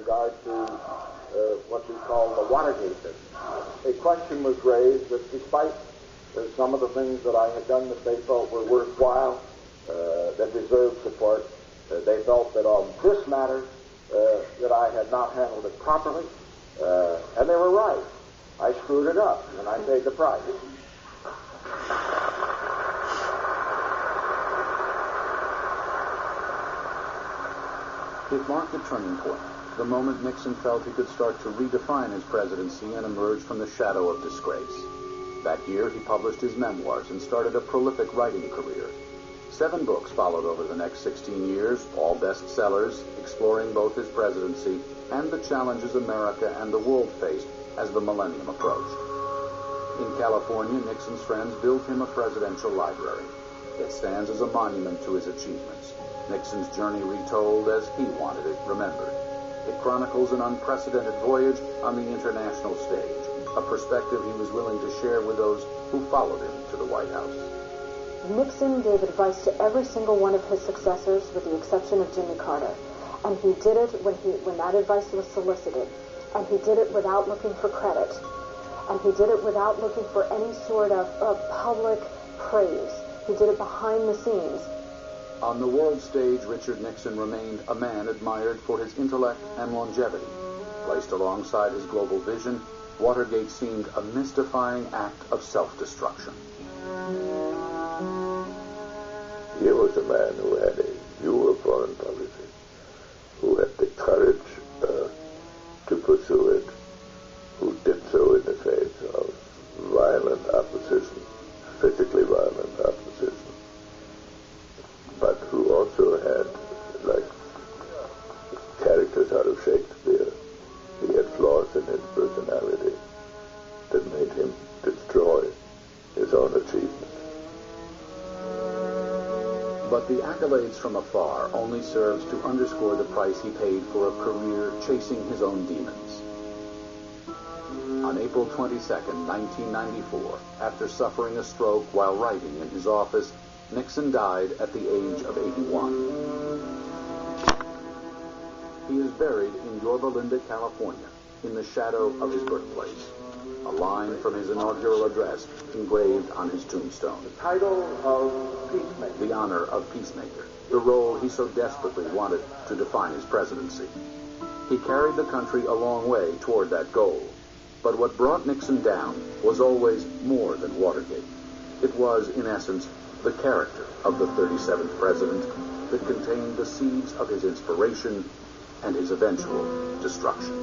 regard to what we call the Watergate business. A question was raised that despite some of the things that I had done that they felt were worthwhile, that deserved support, they felt that on this matter that I had not handled it properly, and they were right. I screwed it up, and I paid the price. It marked a turning point, the moment Nixon felt he could start to redefine his presidency and emerge from the shadow of disgrace. That year, he published his memoirs and started a prolific writing career. 7 books followed over the next 16 years, all bestsellers, exploring both his presidency and the challenges America and the world faced as the millennium approached. In California, Nixon's friends built him a presidential library. It stands as a monument to his achievements. Nixon's journey retold as he wanted it remembered. It chronicles an unprecedented voyage on the international stage, a perspective he was willing to share with those who followed him to the White House. Nixon gave advice to every single one of his successors, with the exception of Jimmy Carter. And he did it when that advice was solicited. And he did it without looking for credit. And he did it without looking for any sort of public praise. He did it behind the scenes. On the world stage, Richard Nixon remained a man admired for his intellect and longevity. Placed alongside his global vision, Watergate seemed a mystifying act of self-destruction. Here was a man who had a view of foreign policy, who had the courage to pursue it, who did so in the face of violent opposition, physically violent opposition, but who also had, like characters out of Shakespeare, he had flaws in his personality that made him destroy his own achievements. But the accolades from afar only serves to underscore the price he paid for a career chasing his own demons. On April 22, 1994, after suffering a stroke while writing in his office, Nixon died at the age of 81. He is buried in Yorba Linda, California, in the shadow of his birthplace. A line from his inaugural address engraved on his tombstone. The title of Peacemaker. The honor of Peacemaker, the role he so desperately wanted to define his presidency. He carried the country a long way toward that goal. But what brought Nixon down was always more than Watergate. It was, in essence, the character of the 37th president that contained the seeds of his inspiration and his eventual destruction.